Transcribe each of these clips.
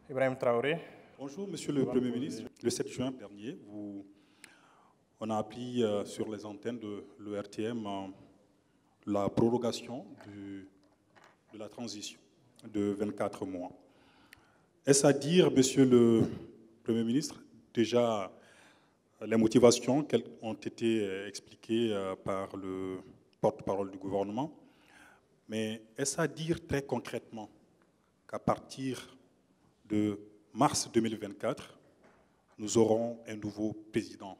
Ibrahim Traoré. Bonjour, Monsieur le Premier ministre. Le 7 juin dernier, on a appris sur les antennes de l'ERTM la prorogation de la transition de 24 mois. Est-ce à dire, Monsieur le Premier ministre, déjà les motivations qui ont été expliquées par le porte-parole du gouvernement, mais est-ce à dire très concrètement qu'à partir de mars 2024, nous aurons un nouveau président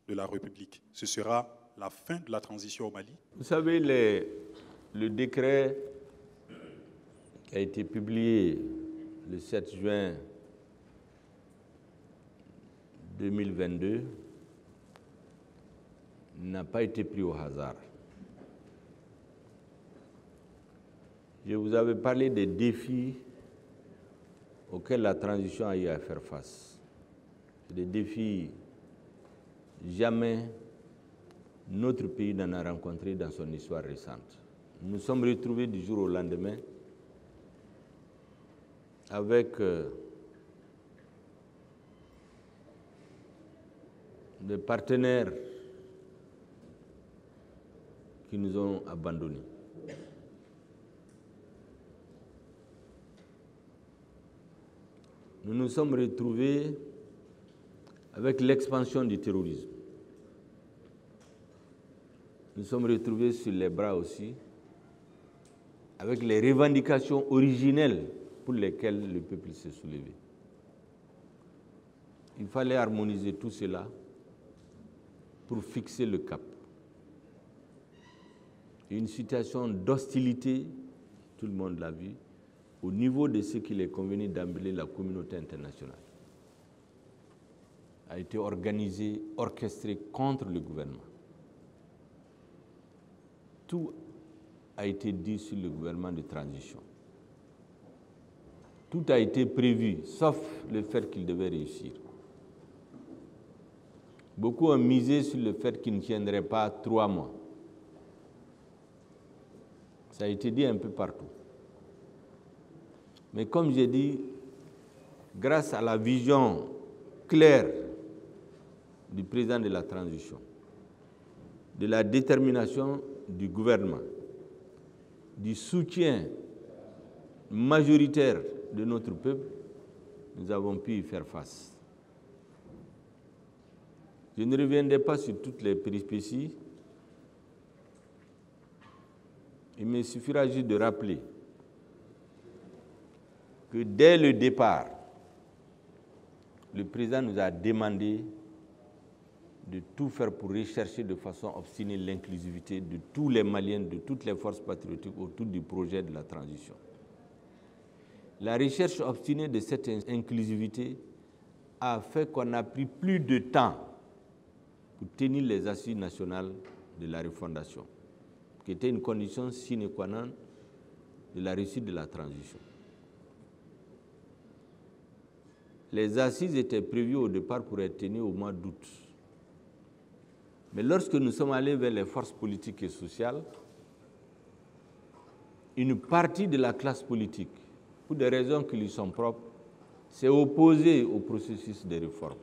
de la République? Ce sera la fin de la transition au Mali? Vous savez, le décret qui a été publié le 7 juin 2022 n'a pas été pris au hasard. Je vous avais parlé des défis auxquels la transition a eu à faire face. C'est des défis jamais notre pays n'en a rencontré dans son histoire récente. Nous nous sommes retrouvés du jour au lendemain avec des partenaires qui nous ont abandonnés. Nous nous sommes retrouvés avec l'expansion du terrorisme. Nous nous sommes retrouvés sur les bras aussi avec les revendications originelles pour lesquelles le peuple s'est soulevé. Il fallait harmoniser tout cela pour fixer le cap. Une situation d'hostilité, tout le monde l'a vu, au niveau de ce qu'il est convenu d'emblée la communauté internationale, a été organisée, orchestrée contre le gouvernement. Tout a été dit sur le gouvernement de transition. Tout a été prévu, sauf le fait qu'il devait réussir. Beaucoup ont misé sur le fait qu'il ne tiendrait pas 3 mois. Ça a été dit un peu partout. Mais comme j'ai dit, grâce à la vision claire du président de la transition, de la détermination du gouvernement, du soutien majoritaire de notre peuple, nous avons pu y faire face. Je ne reviendrai pas sur toutes les péripéties. Il me suffira juste de rappeler que dès le départ, le président nous a demandé de tout faire pour rechercher de façon obstinée l'inclusivité de tous les Maliens, de toutes les forces patriotiques autour du projet de la transition. La recherche obstinée de cette inclusivité a fait qu'on a pris plus de temps pour tenir les assises nationales de la refondation, qui était une condition sine qua non de la réussite de la transition. Les assises étaient prévues au départ pour être tenues au mois d'août. Mais lorsque nous sommes allés vers les forces politiques et sociales, une partie de la classe politique, pour des raisons qui lui sont propres, s'est opposée au processus de réforme,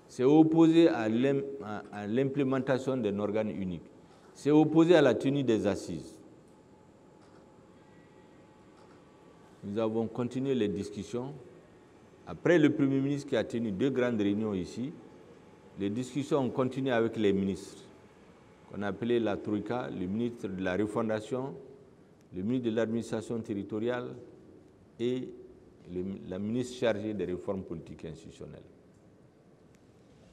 s'est opposée à l'implémentation d'un organe unique, s'est opposée à la tenue des assises. Nous avons continué les discussions. Après le Premier ministre qui a tenu 2 grandes réunions ici, les discussions ont continué avec les ministres, qu'on appelait la Troïka, le ministre de la Refondation, le ministre de l'Administration territoriale et la ministre chargée des réformes politiques et institutionnelles,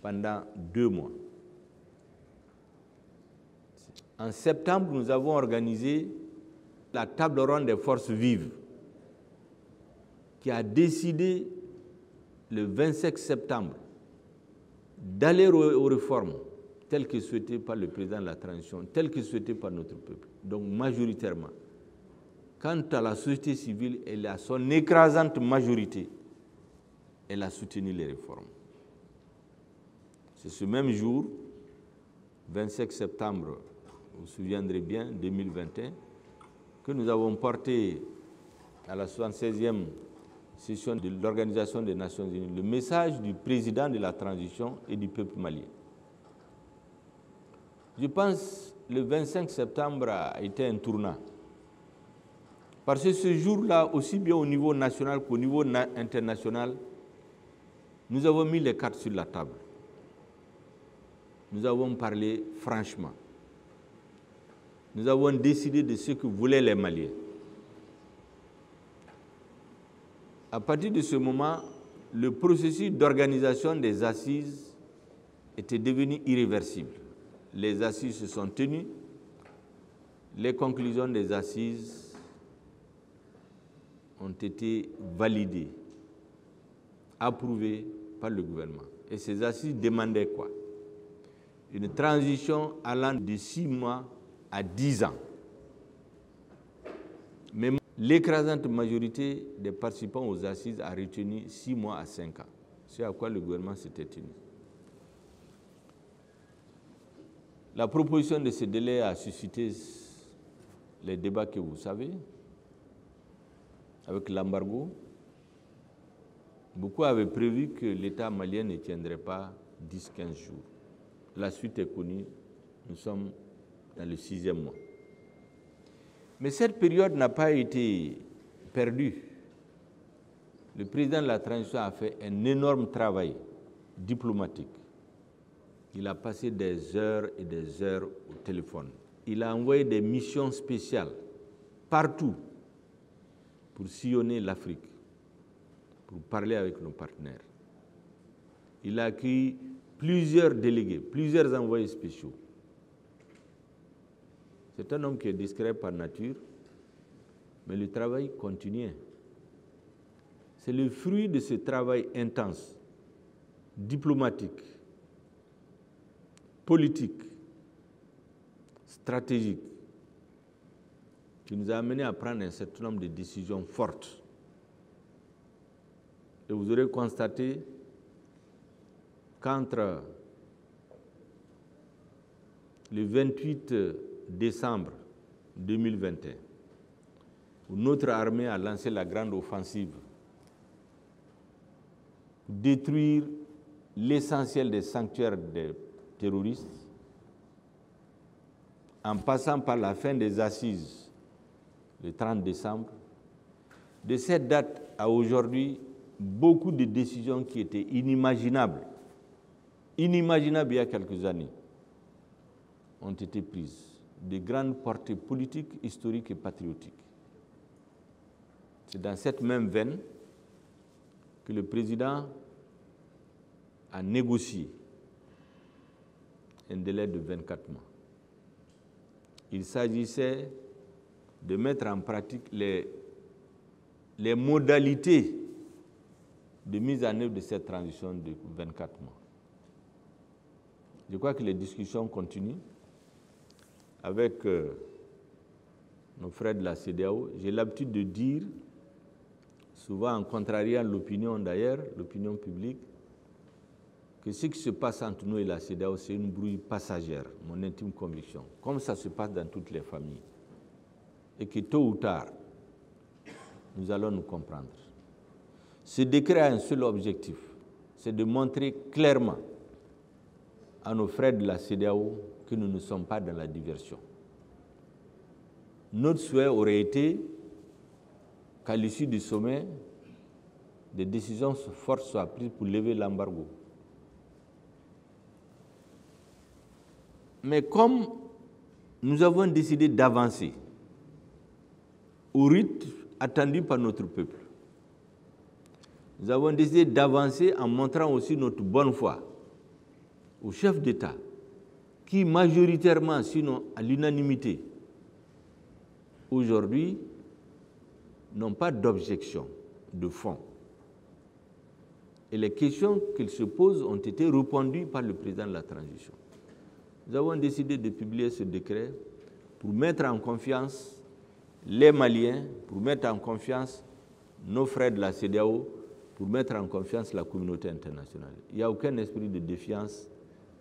pendant 2 mois. En septembre, nous avons organisé la table ronde des forces vives qui a décidé le 25 septembre d'aller aux réformes telles que souhaitées par le président de la transition, telles que souhaitées par notre peuple, donc majoritairement. Quant à la société civile, elle a son écrasante majorité, elle a soutenu les réformes. C'est ce même jour, 25 septembre, vous vous souviendrez bien, 2021, que nous avons porté à la 76e session de l'Organisation des Nations Unies, le message du président de la transition et du peuple malien. Je pense que le 25 septembre a été un tournant. Parce que ce jour-là, aussi bien au niveau national qu'au niveau international, nous avons mis les cartes sur la table. Nous avons parlé franchement. Nous avons décidé de ce que voulaient les Maliens. À partir de ce moment, le processus d'organisation des assises était devenu irréversible. Les assises se sont tenues, les conclusions des assises ont été validées, approuvées par le gouvernement. Et ces assises demandaient quoi? Une transition allant de 6 mois à 10 ans. Mais l'écrasante majorité des participants aux assises a retenu 6 mois à 5 ans. C'est à quoi le gouvernement s'était tenu. La proposition de ce délai a suscité les débats que vous savez, avec l'embargo. Beaucoup avaient prévu que l'État malien ne tiendrait pas 10-15 jours. La suite est connue, nous sommes dans le 6e mois. Mais cette période n'a pas été perdue. Le président de la transition a fait un énorme travail diplomatique. Il a passé des heures et des heures au téléphone. Il a envoyé des missions spéciales partout pour sillonner l'Afrique, pour parler avec nos partenaires. Il a accueilli plusieurs délégués, plusieurs envoyés spéciaux. C'est un homme qui est discret par nature, mais le travail continuait. C'est le fruit de ce travail intense, diplomatique, politique, stratégique, qui nous a amené à prendre un certain nombre de décisions fortes. Et vous aurez constaté qu'entre le 28 décembre 2021, où notre armée a lancé la grande offensive pour détruire l'essentiel des sanctuaires des terroristes, en passant par la fin des assises le 30 décembre, de cette date à aujourd'hui, beaucoup de décisions qui étaient inimaginables il y a quelques années, ont été prises, de grandes portées politiques, historiques et patriotiques. C'est dans cette même veine que le président a négocié un délai de 24 mois. Il s'agissait de mettre en pratique les modalités de mise en œuvre de cette transition de 24 mois. Je crois que les discussions continuent avec nos frères de la CEDEAO. J'ai l'habitude de dire, souvent en contrariant l'opinion d'ailleurs, l'opinion publique, que ce qui se passe entre nous et la CEDEAO, c'est une brouille passagère, mon intime conviction, comme ça se passe dans toutes les familles. Et que tôt ou tard, nous allons nous comprendre. Ce décret a un seul objectif, c'est de montrer clairement à nos frères de la CEDEAO que nous ne sommes pas dans la diversion. Notre souhait aurait été qu'à l'issue du sommet, des décisions fortes soient prises pour lever l'embargo. Mais comme nous avons décidé d'avancer au rythme attendu par notre peuple, nous avons décidé d'avancer en montrant aussi notre bonne foi aux chefs d'État qui majoritairement, sinon à l'unanimité, aujourd'hui, n'ont pas d'objection de fond. Et les questions qu'ils se posent ont été répondues par le président de la transition. Nous avons décidé de publier ce décret pour mettre en confiance les Maliens, pour mettre en confiance nos frères de la CEDEAO, pour mettre en confiance la communauté internationale. Il n'y a aucun esprit de défiance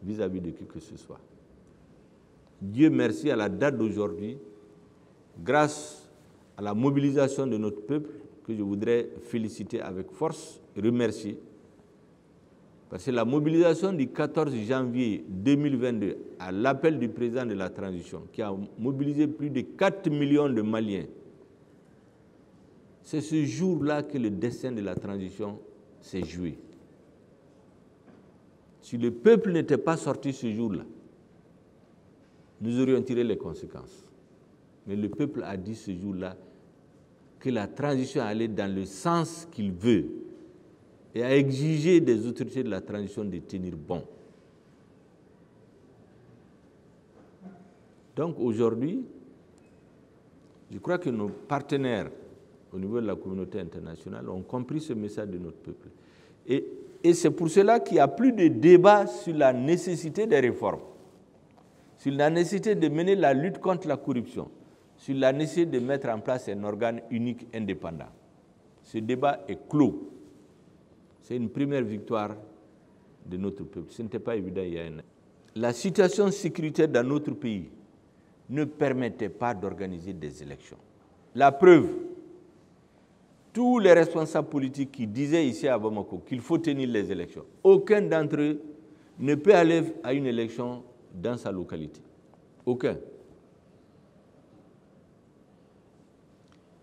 vis-à-vis de qui que ce soit. Dieu merci, à la date d'aujourd'hui, grâce à la mobilisation de notre peuple, que je voudrais féliciter avec force, remercier, parce que la mobilisation du 14 janvier 2022 à l'appel du président de la transition, qui a mobilisé plus de 4 millions de Maliens, c'est ce jour-là que le destin de la transition s'est joué. Si le peuple n'était pas sorti ce jour-là, nous aurions tiré les conséquences. Mais le peuple a dit ce jour-là que la transition allait dans le sens qu'il veut et a exigé des autorités de la transition de tenir bon. Donc aujourd'hui, je crois que nos partenaires au niveau de la communauté internationale ont compris ce message de notre peuple. Et c'est pour cela qu'il n'y a plus de débat sur la nécessité des réformes, sur la nécessité de mener la lutte contre la corruption, sur la nécessité de mettre en place un organe unique indépendant. Ce débat est clos. C'est une première victoire de notre peuple. Ce n'était pas évident il y a un an. La situation sécuritaire dans notre pays ne permettait pas d'organiser des élections. La preuve, tous les responsables politiques qui disaient ici à Bamako qu'il faut tenir les élections, aucun d'entre eux ne peut aller à une élection dans sa localité. Aucun.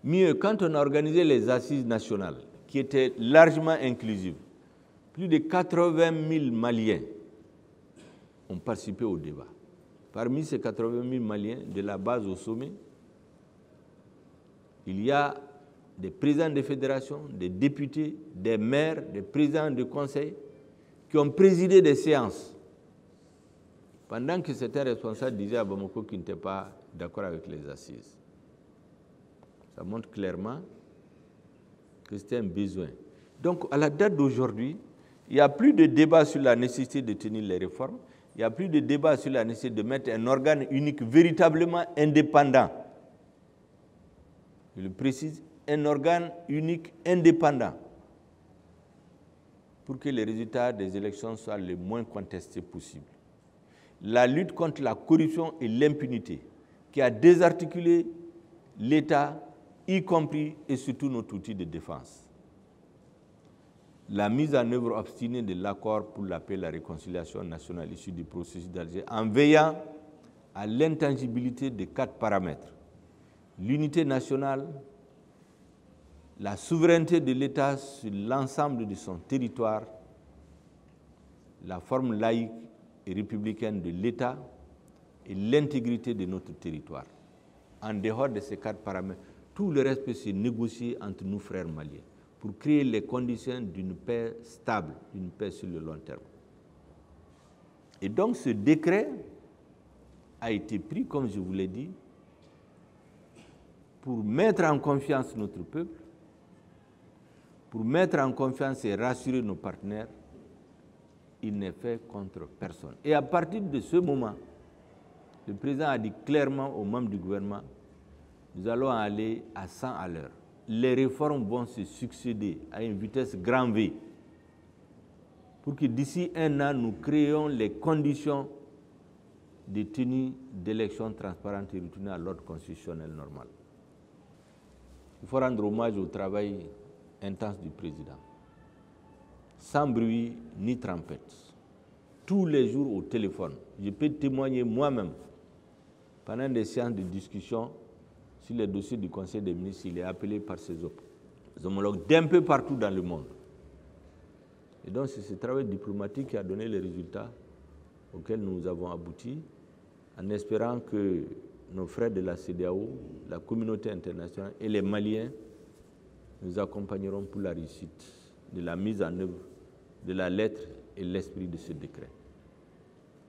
Mieux, quand on a organisé les assises nationales, qui étaient largement inclusives, plus de 80 000 Maliens ont participé au débat. Parmi ces 80 000 Maliens, de la base au sommet, il y a des présidents de fédérations, des députés, des maires, des présidents de conseils qui ont présidé des séances. Pendant que certains responsables disaient à Bamako qu'ils n'étaient pas d'accord avec les assises. Ça montre clairement que c'était un besoin. Donc, à la date d'aujourd'hui, il n'y a plus de débat sur la nécessité de tenir les réformes, il n'y a plus de débat sur la nécessité de mettre un organe unique véritablement indépendant. Je le précise, un organe unique indépendant pour que les résultats des élections soient le moins contestés possible. La lutte contre la corruption et l'impunité qui a désarticulé l'État, y compris et surtout notre outil de défense. La mise en œuvre obstinée de l'accord pour la paix et la réconciliation nationale issu du processus d'Alger en veillant à l'intangibilité de 4 paramètres. L'unité nationale, la souveraineté de l'État sur l'ensemble de son territoire, la forme laïque et républicaine de l'État et l'intégrité de notre territoire. En dehors de ces 4 paramètres, tout le reste peut se négocier entre nous frères maliens pour créer les conditions d'une paix stable, d'une paix sur le long terme. Et donc ce décret a été pris, comme je vous l'ai dit, pour mettre en confiance notre peuple, pour mettre en confiance et rassurer nos partenaires. Il n'est fait contre personne. Et à partir de ce moment, le président a dit clairement aux membres du gouvernement, nous allons aller à 100 à l'heure. Les réformes vont se succéder à une vitesse grand V pour que d'ici un an, nous créions les conditions de tenue d'élections transparentes et retournées à l'ordre constitutionnel normal. Il faut rendre hommage au travail intense du président. Sans bruit ni trompette. Tous les jours au téléphone. Je peux témoigner moi-même, pendant des séances de discussion sur les dossiers du Conseil des ministres, il est appelé par ses homologues d'un peu partout dans le monde. Et donc c'est ce travail diplomatique qui a donné les résultats auxquels nous avons abouti, en espérant que nos frères de la CEDEAO, la communauté internationale et les Maliens nous accompagneront pour la réussite de la mise en œuvre de la lettre et l'esprit de ce décret.